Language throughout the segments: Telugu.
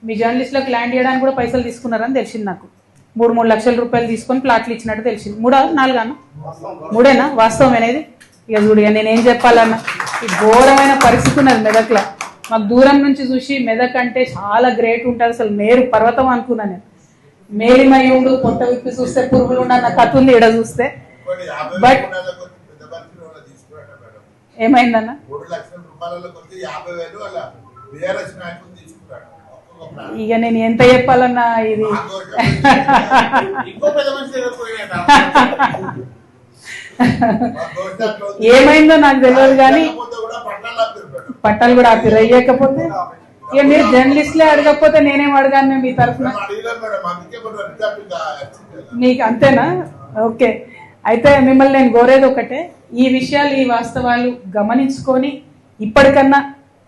మీ జర్నలిస్టులకు ల్యాండ్ చేయడానికి కూడా పైసలు తీసుకున్నారని తెలిసింది నాకు. 3 లక్షల రూపాయలు తీసుకొని ప్లాట్లు ఇచ్చినట్టు తెలిసింది. 3 4 అన్న 3 వాస్తవం అనేది. ఇక చూడు, ఇక నేనేం చెప్పాలన్నా, ఈ ఘోరమైన పరిస్థితి ఉన్నది మెదక్లో. మాకు దూరం నుంచి చూసి మెదక్ అంటే చాలా గ్రేట్ ఉంటుంది, అసలు మేరు పర్వతం అనుకున్నా నేను. మేలిమయ్యుండు పొట్ట విప్పి చూస్తే పురుగులు ఉన్న కథ ఉంది ఇక్కడ చూస్తే. బట్ ఏమైందన్న, ఇక నేను ఎంత చెప్పాలన్నా ఇది ఏమైందో నాకు తెలియదు కానీ పట్టాలు కూడా ఆపిరు. అయ్యకపోతే ఇక మీరు జర్నలిస్ట్లే అడగకపోతే నేనేం అడగాను మీ తరఫున, మీకు అంతేనా? ఓకే, అయితే మిమ్మల్ని నేను కోరేది ఒకటే, ఈ విషయాలు ఈ వాస్తవాలు గమనించుకొని ఇప్పటికన్నా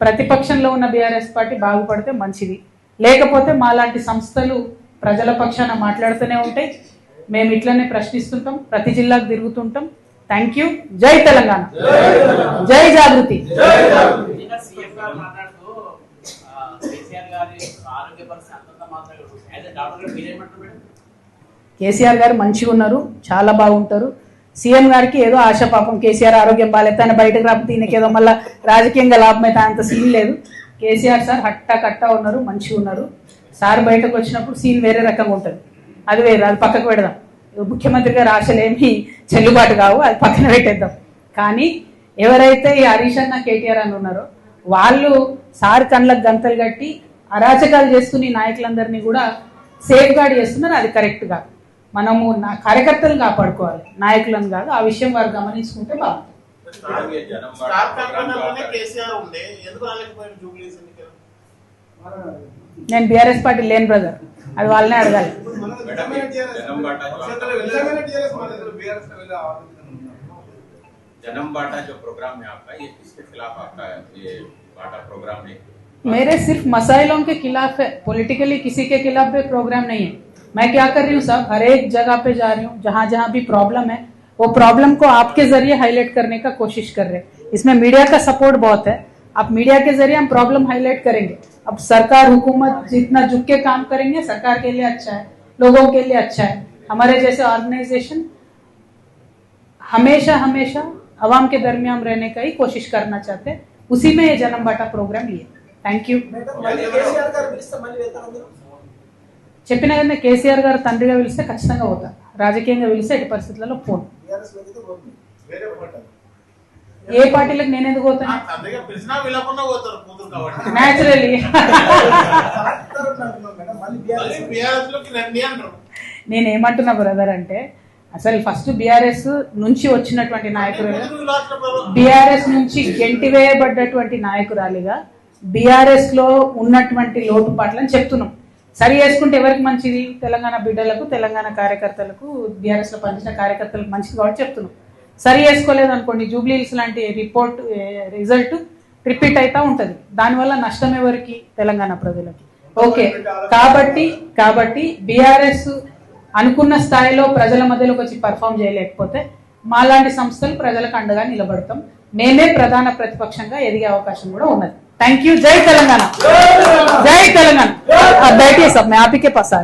ప్రతిపక్షంలో ఉన్న బీఆర్ఎస్ పార్టీ బాగుపడితే మంచిది. లేకపోతే మాలాంటి సంస్థలు ప్రజల పక్షాన మాట్లాడుతూనే ఉంటాయి, మేము ఇట్లనే ప్రశ్నిస్తుంటాం, ప్రతి జిల్లాకు తిరుగుతుంటాం. Thank you. జై తెలంగాణ, జై జాగృతి. కేసీఆర్ గారు మంచిగా ఉన్నారు, చాలా బాగుంటారు. సీఎం గారికి ఏదో ఆశ, పాపం కేసీఆర్ ఆరోగ్యం బాగాలేదు, ఆయన బయటకు రాకపోతే ఈయనకి ఏదో మళ్ళీ రాజకీయంగా లాభం అయితే అంత సీన్ లేదు. కేసీఆర్ సార్ హట్టా కట్టా ఉన్నారు, మంచిగా ఉన్నారు. సార్ బయటకు వచ్చినప్పుడు సీన్ వేరే రకంగా ఉంటుంది, అది వేరు, అది పక్కకు పెడదాం. ముఖ్యమంత్రి గారు ఆశలేమి చెల్లుబాటు కావు, అది పక్కన పెట్టేద్దాం. కానీ ఎవరైతే ఈ హరీష్ అన్న కేటీఆర్ అని ఉన్నారో వాళ్ళు సార్ కళ్ళకు గంతలు కట్టి అరాచకాలు చేస్తున్న ఈ నాయకులందరినీ కూడా సేఫ్ గార్డ్ చేస్తున్నారు. అది కరెక్ట్ గా మనము కార్యకర్తలను కాపాడుకోవాలి, నాయకులను కాదు. ఆ విషయం వారు గమనించుకుంటే బాగుంటుంది. నేను బీఆర్ఎస్ పార్టీ లేని బ్రదర్, అది వాళ్ళనే అడగాలి. जन्म बांटा जो प्रोग्राम है आपका, ये किसके खिलाफ आपका ये बांटा प्रोग्राम है? मेरे सिर्फ मसाइलों के खिलाफ है, पॉलिटिकली किसी के खिलाफ भी प्रोग्राम नहीं है. मैं क्या कर रही हूँ साहब, हर एक जगह पे जा रही हूँ, जहाँ जहाँ भी प्रॉब्लम है वो प्रॉब्लम को आपके जरिए हाईलाइट करने का कोशिश कर रहे हैं. इसमें मीडिया का सपोर्ट बहुत है. अब मीडिया के जरिए हम प्रॉब्लम हाईलाइट करेंगे. अब सरकार हुकूमत जितना झुक के काम करेंगे सरकार के लिए अच्छा है, लोगों के लिए अच्छा है. हमारे जैसे ऑर्गेनाइजेशन हमेशा हमेशा अवाम के दरमियान रहने का ही कोशिश करना चाहते हैं. उसी में ये जन्म बाटा प्रोग्राम लिए. Thank you. చెప్పిన కదా, కేసీఆర్ గారు తండ్రిగా పిలిస్తే ఖచ్చితంగా పోతా, రాజకీయంగా పిలిస్తే ఎట్టి పరిస్థితులలో ఫోన్. ఏ పార్టీలకు నేను ఎందుకు పోతాను? న్యాచురల్లీ నేనేమంటున్నా బ్రదర్ అంటే, అసలు ఫస్ట్ బీఆర్ఎస్ నుంచి వచ్చినటువంటి నాయకురాలు, బీఆర్ఎస్ నుంచి గెంటివేయబడ్డటువంటి నాయకురాలిగా బీఆర్ఎస్ లో ఉన్నటువంటి లోటుపాట్లని చెప్తున్నాం. సరి చేసుకుంటే ఎవరికి మంచిది? తెలంగాణ బిడ్డలకు, తెలంగాణ కార్యకర్తలకు, బీఆర్ఎస్ లో పనిచేసిన కార్యకర్తలకు మంచిది కాబట్టి చెప్తున్నాం. సరి చేసుకోలేదు అనుకోండి, జూబ్లీహిల్స్ లాంటి రిజల్ట్ రిపీట్ అవుతా ఉంటది. దానివల్ల నష్టం ఎవరికి? తెలంగాణ ప్రజలకి. ఓకే, కాబట్టి బీఆర్ఎస్ అనుకున్న స్థాయిలో ప్రజల మధ్యలోకి వచ్చి పర్ఫామ్ చేయలేకపోతే మాలాంటి సంస్థలు ప్రజలకు అండగా నిలబడతాం. మేమే ప్రధాన ప్రతిపక్షంగా ఎదిగే అవకాశం కూడా ఉన్నది. Thank you. जय तेलंगाना, जय तेलंगाना. आप बैठिए सब, मैं आप ही के पास आ